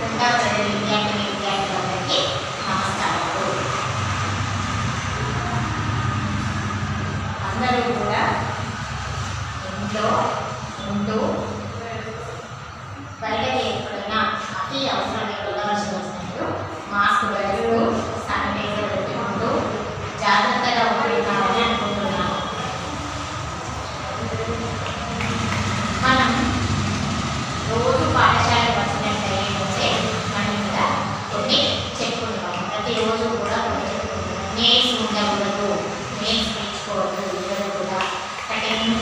రెండవ తరగతి విద్యార్థులందరికీ నమస్కారాలు. అందరూ కూడా ఇంట్లో ఉంటూ బయటకి ఎప్పుడైనా అతి అవసరాన్ని వెళ్ళవలసి వచ్చినప్పుడు మాస్క్ పెడుతూ శానిటైజర్ పెట్టుకుంటూ జాగ్రత్తగా ఉంటున్నారని అనుకుంటున్నాను. మనం రోజు పాఠశాలకు వచ్చినట్లయితే మనం ఇక్కడ కొన్ని చెప్పుకుంటాం. ప్రతిరోజు కూడా కొన్ని చెప్పుకుంటాం. నేమ్స్ ఉండకూడదు, నేమ్స్ తెచ్చుకోవద్దు, ఇద్దరు కూడా కటింగ్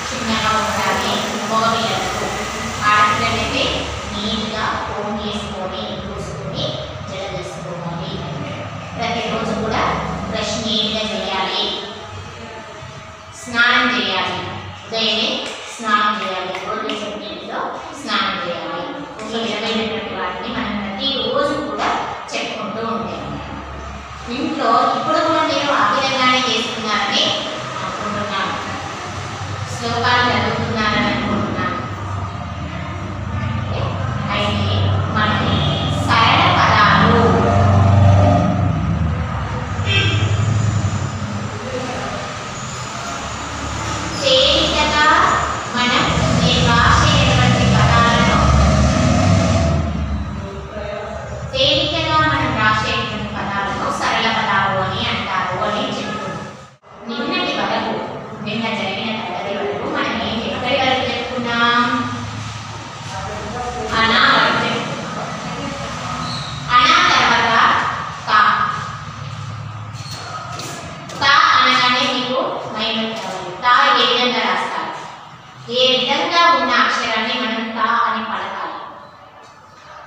చిన్నగా ఉండాలి. మగపిల్లలకు ఆడపిల్లలైతే నీట్గా ఫోన్ చేసుకొని చూసుకొని జడ చేసుకోవాలి. ప్రతిరోజు కూడా బ్రష్ నీట్గా చేయాలి, స్నానం చేయాలి, ఉదయమే స్నానం చేయాలి, రోజు నీటిలో స్నానం చేయాలి. ఇంట్లో విధమైనటువంటి వాటిని మనం ప్రతిరోజు కూడా చెప్పుకుంటూ ఉంటాం. ఇంట్లో ఇప్పుడు కూడా మీరు ఆ విధంగానే చేస్తున్నారని అనుకుంటున్నాను. శ్లోకాలు చదువుతున్నారని అనుకుంటున్నాను. అయితే మనం సరళ పదాలు తేలికగా మనం రాసేటువంటి పదాలను సరళ పదాలు అని అంటారు అని చెప్తున్నాం. నిన్నటి వరకు నిన్న జరిగిన తరగతి వరకు మనం ఎక్కడి వరకు చెప్పుకున్నాం? అనా వరకు చెప్పుకున్నాం. అనా తర్వాత తా. తా అనగానే మీకు మైండ్ కావాలి. తా ఏ విధంగా రాస్తారు? ఏ విధంగా ఉన్న అక్షరాన్ని మనం తా అని పలకాలి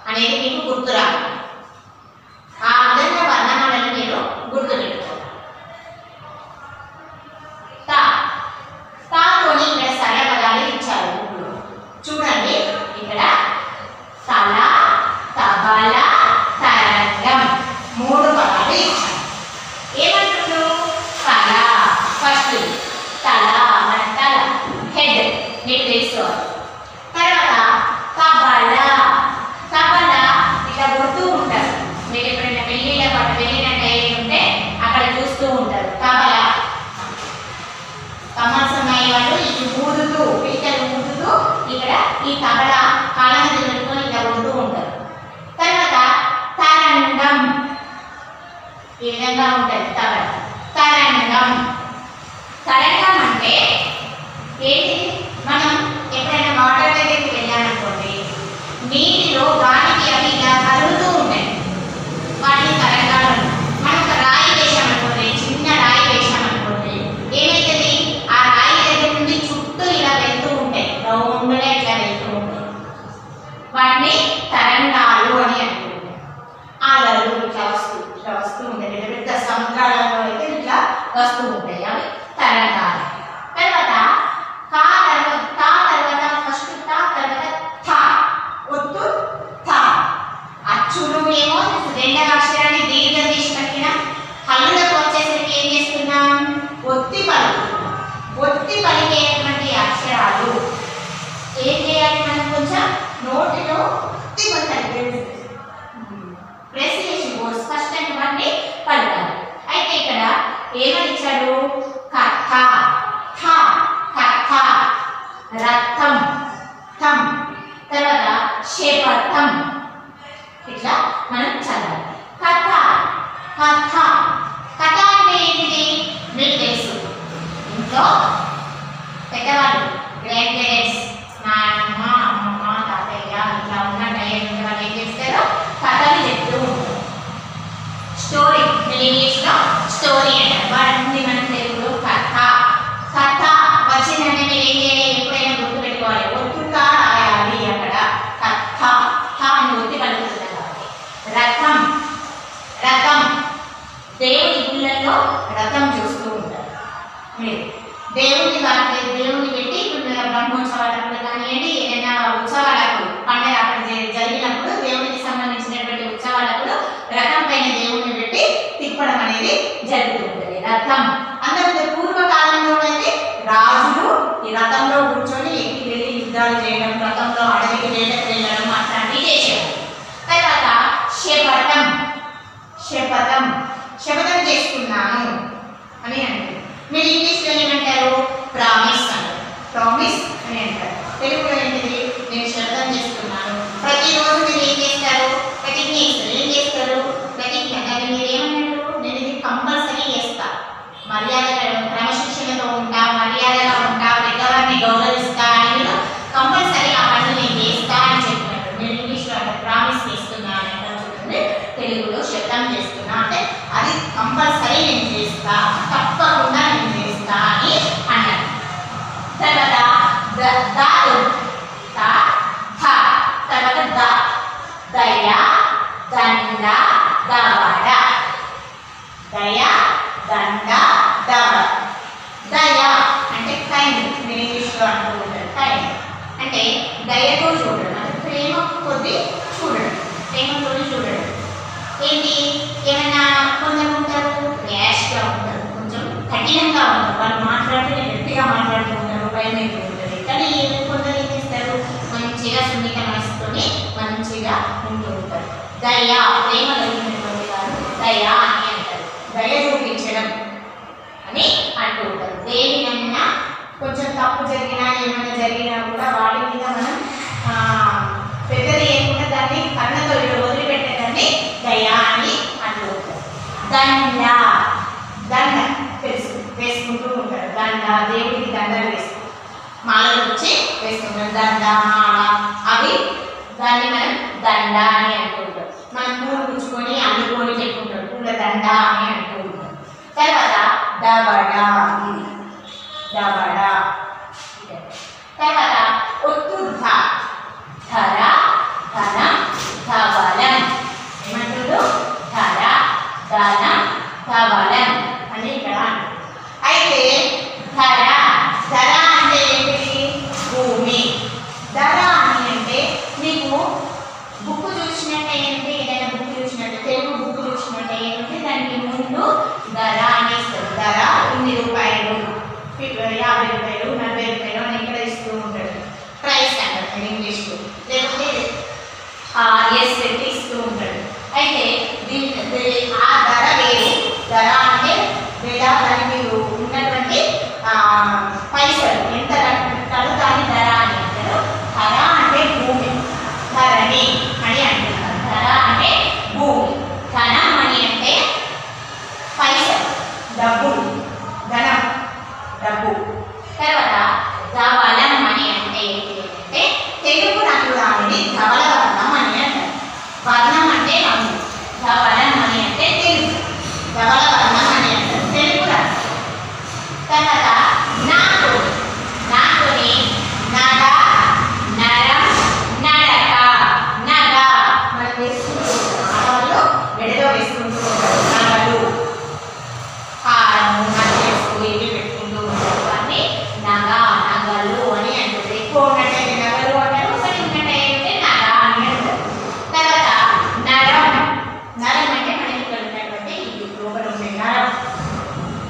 అనేది మీకు గుర్తు రావాలి. ఆ విధంగా వర్ణమాలను మీరు గుర్తు పెట్టుకోవాలి. తా తాతోని ఇక్కడ సరళ పదాలు ఇచ్చారు. ఇప్పుడు చూడండి, ఇక్కడ తల, తబల, తరంగం మూడు పదాలు ఇచ్చారు. ఏమంటున్నారు? తల ఫస్ట్, తల మన తల, హెడ్ మీకు తెలుసుకోవాలి. తర్వాత తబల, తబల ఇట్లా కొడుతూ ఉంటారు. మీరు ఎప్పుడైనా పెళ్ళిళ్ళ పాటు వెళ్ళినట్టు ఉంటే అక్కడ చూస్తూ ఉంటారు. తబల కమర్సమయ్యే వాళ్ళు ఇది ఊదుతూ, పిట్టలు ఊదుతూ ఇక్కడ ఈ తబల కాళ్ళ మీద పెట్టుకొని ఇలా కొడుతూ ఉంటారు. తర్వాత తరంగం ఈ విధంగా ఉంటుంది. తబల తరంగం. తరంగం అంటే ఏంటి? మనం ఎప్పుడైనా వాటర్ దగ్గరికి వెళ్ళామనుకోండి, నీటిలో గాలికి అవి ఇలా కలుగుతూ ఉంటాయి. వాటిని తరంగాలు. మనం ఒక రాయి వేసామనుకోండి, చిన్న రాయి వేసామనుకోండి, ఏమవుతుంది? ఆ రాయి దగ్గర నుండి చుట్టూ ఇలా వెళ్తూ ఉంటాయి, రౌండ్గా ఇట్లా వెళ్తూ ఉంటాయి. వాటిని తరంగాలు అని అంటున్నాం. అలలు ఇట్లా వస్తూ ఉంటాయి. పెద్ద పెద్ద సముద్రాలలో అయితే ఇట్లా వస్తూ ఉంటాయి, అవి తరంగాలు. తర్వాత కా తర్వాత ఫస్ట్ తా తర్వాత థా. ఒత్తు థా. అచ్చులు ఏమో రెండవ అక్షరాన్ని దీర్ఘం తీసి కట్టిన. హల్లులకు వచ్చేసరికి ఏం చేస్తున్నాం? ఒత్తి పలుకుతున్నాం. ఒత్తి పలికేటువంటి అక్షరాలు ఏం చేయాలి? మనం కొంచెం నోటిలో ఒత్తి పలకాలి. ప్రెస్ చేసి స్పష్టంగా వాటిని పలకాలి. అయితే ఇక్కడ ఏమని ఇచ్చాడు? కథ, థ, కథ, రథం, థం, తర్వాత శపథం. ఇట్లా మనం చదవాలి. కథ, కథ. కథ అంటే ఏంటిది మీకు తెలుసు. ఇంట్లో పెద్దవాళ్ళు, గ్రాండ్ పేరెంట్స్, నాన్నమ్మ, అమ్మమ్మ, తాతయ్య ఇట్లా ఉన్న టైం వాళ్ళు ఏం చేస్తారో కథలు చెప్తూ ఉంటారు. స్టోరీ ఇంగ్లీష్లో స్టోరీ అంటారు. వాటిని మనం తెలుగులో కథ. కథ వచ్చిందంటే మీరు ఏం చేయాలి? ఎప్పుడైనా గుర్తు పెట్టుకోవాలి. ఒత్తుగా రాయాలి. అక్కడ కథ అని ఒత్తి పలుకుతున్నారు కాబట్టి. రథం, రథం. దేవుని గుళ్ళల్లో రథం చూస్తూ ఉంటారు మీరు. దేవుని పెట్టి బ్రహ్మోత్సవాలప్పుడు కానివ్వండి, ఏదైనా ఉత్సవాలప్పుడు, పండుగ అక్కడ జరిగినప్పుడు, దేవునికి సంబంధించినటువంటి ఉత్సవాలప్పుడు రథం పైన దేవుడిని పెట్టి తిప్పడం అనేది జరుగుతూ ఉంటుంది. రథం. అంతకుముందు పూర్వకాలంలో అయితే రాజులు ఈ రథంలో కూర్చొని ఎక్కి వెళ్ళి యుద్ధాలు చేయడం, రథంలో అడవికి వెళ్ళడం అట్లాంటివి చేసేవారు. తర్వాత శపథం, శపథం చేసుకున్నాను అని అంటారు. మీరు ఇంగ్లీష్లో ఏమంటారు? ప్రామిస్ అంటారు. ప్రామిస్ అని అంటారు. తెలుగులో ఏంటిది? నేను శపథం చేసుకున్నాను. ప్రతిరోజు మీరు ఏం చేస్తారు? ప్రతిజ్ఞ చేస్తారు. ఏం చేస్తారు? ప్రతిజ్ఞ. కానీ మీరు ఏమన్నారు? నేను ఇది కంపల్సరీ చేస్తా, మర్యాదగా క్రమశిక్షణతో ఉంటా, మర్యాదగా ఉంటా, పెద్దవారిని గౌరవిస్తా అని మీరు కంపల్సరీ ఆ పనులు నేను చేస్తా అని చెప్పినట్టు. నేను ఇంగ్లీష్లో అంటే ప్రామిస్ చేస్తున్నా అని చెప్తుంది. తెలుగులో శపథం చేస్తున్నా అంటే అది కంపల్సరీ నేను చేస్తా, తప్పకుండా నేను చేస్తా అని అన్నారు. తర్వాత తర్వాత దయ, దండ, దవడ. దయ, దండ, దవడ. దయ అంటే కైండ్. నేను ఇంగ్లీష్లో అంటూ ఉంటాను కైండ్ అంటే దయతో చూడడం, అంటే ప్రేమ కొద్ది చూడడం, ప్రేమతో చూడడం. ఏంటి? ఏమైనా కొందరు ఉంటారు ర్యాష్గా ఉంటారు, కొంచెం కఠినంగా ఉంటారు, వాళ్ళు మాట్లాడితే గట్టిగా మాట్లాడుతూ ఉంటారు, భయం ఉంటుంది. కానీ కొందరు ఏం చేస్తారు? మంచిగా సున్నిత మనసుతోని మంచిగా ఉంటూ ఉంటారు. దయ, ప్రేమ కలిగినటువంటి వారు దయ అని అంటారు. దయ చూపించడం అని అంటూ ఉంటారు. దేనినైనా కొంచెం తప్పు జరిగినా ఏమైనా జరిగినా కూడా వాటి మీద మనం పెద్దది ఏముంటే దాన్ని కన్నతో వదిలిపెట్టడాన్ని దయ అని అంటూ ఉంటారు. దండ, దండ తెలుసు, వేసుకుంటూ ఉంటారు. దండ, దేవుడికి దండలు వేసుకుంటారు, మాలలు వచ్చి వేసుకుంటారు. దండ, మాల అవి దాన్ని మనం దండ అని అంటూ ఉంటాం. మనం పూలు పుచ్చుకొని అల్లుకొని చెప్పుకుంటాం, పూల దండ అని అంటూ ఉంటాం. తర్వాత దవడ, ఇది దవడ. తర్వాత ఒత్తు ధర, ధనం, ధవలం. ఏమంటారు? ధర, ధనం, ధవలం అని ఇక్కడ. అయితే ధర, ధర అంటే ఏంటి? భూమి. ధర అని అంటే మీకు బుక్ చూసినట్టే ఏంటి? ఏదైనా బుక్ చూసినట్టు, తెలుగు బుక్ చూసినట్టే ఏంటి? దానికి ముందు ధర అనేస్తారు. ధర ఇన్ని రూపాయలు, 50 రూపాయలు, 40 రూపాయలు అని ఇక్కడ ఇస్తూ ఉంటాడు. ప్రైస్ అంటారు ఇంగ్లీష్లో, లేకపోతే ఎస్ పెట్టి ఇస్తూ ఉంటాడు. అయితే ఆ ధర వేరు. ధర అంటే లేదా దానికి మీరు ఉన్నటువంటి పైసలు ఎంత కట్టాలో దాన్ని ధర అని అంటారు. ధర అంటే భూమి, ధరణి అని అంటున్నారు. ధర అంటే భూమి, ధనం అని అంటే పైసలు, డబ్బులు, ధనం, డబ్బు. తర్వాత ధవలం అని అంటే ఏంటి అంటే తెలుగు రంగు దానిని ధవల వర్ణం అని అంటారు. వర్ణం అంటే రంగు, ధవలం అని అంటే తెలుగు, ధవల వర్ణం అని అంటారు తెలుగు రంగు. తర్వాత నాకుని నగ, నరం, నడక. నగ మనం వేసుకుంటూ ఉంటాం, ఆడవాళ్ళు మెడలో వేసుకుంటూ ఉంటారు నగలు, హారము, నగలు ఇవి పెట్టుకుంటూ ఉంటారు. అన్ని నగ, నగలు అని అంటారు. ఎక్కువ ఉన్నట్టయితే నగలు అంటారు, కానీ ఉన్నట్టయితే నగ అని అంటారు. తర్వాత నరం, నరం అంటే మనకి ఇక్కడ ఉన్నటువంటి ఇది లోపల ఉండే నరం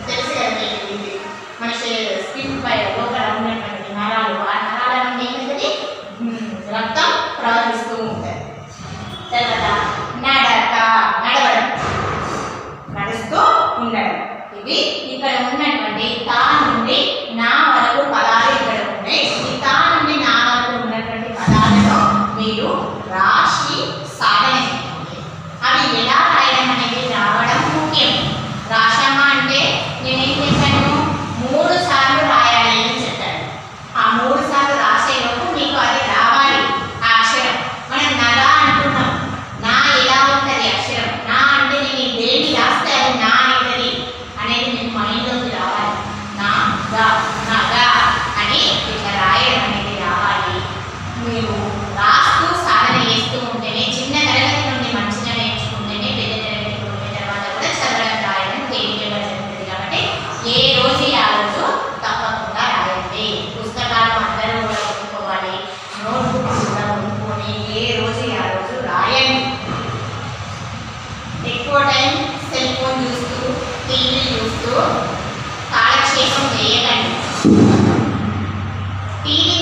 తెలుసు కదా, ఇది మన స్కిన్ పై లోపల ఉన్నటువంటి నరాలు. ఆ నరాల నుండి ఏమవుతుంది? రక్తం ప్రవహిస్తూ ఉంటుంది. తర్వాత నడక, నడవడం, నడుస్తూ ఉండడం. ఇవి ఇక్కడ ఉన్నటువంటి తా నుండి నా వరకు పదాలు ఇక్కడ ఉన్నాయి. ఈ తా నుండి నా వరకు ఉన్నటువంటి పదాలను మీరు రాసి సాధన చేయండి. అవి ఎలా రాయడం అనేది రావడం ముఖ్యం. రాశామా అంటే నేనేం చెప్పాను? 3 సార్లు రాయాలి అని చెప్పాను. ఆ 3 సార్లు రాసేలోపు మీకు అది రావాలి. ఆ అక్షరం మనం నగా అంటున్నాం. నా ఎలా ఉంటుంది అక్షరం? నా అంటే నేను దేన్ని రాస్తే అది నా అవుతుంది అనేది మీకు మైండ్లోకి రావాలి. నా నగా అని ఇట్లా రాయడం అనేది రావాలి. మీరు రాస్తూ సాధన చేస్తూ ఉంటేనే, చిన్న తరగతి నుండి మంచిగా నేర్చుకుంటేనే పెద్ద తరగతికి వెళ్ళిన తర్వాత కూడా చదవడం రాయడం తేలికగా జరుగుతుంది. కాబట్టి ఏ రోజు ఆ రోజు తప్పకుండా రాయండి. పుస్తకాలు అందరూ కూడా కొనుక్కోవాలి, నోట్బుక్ కూడా కొనుక్కొని ఏ రోజు ఆ రోజు రాయండి. ఎక్కువ టైం సెల్ ఫోన్ చూస్తూ, టీవీ చూస్తూ కాలక్షేపం చేయకండి. టీవీ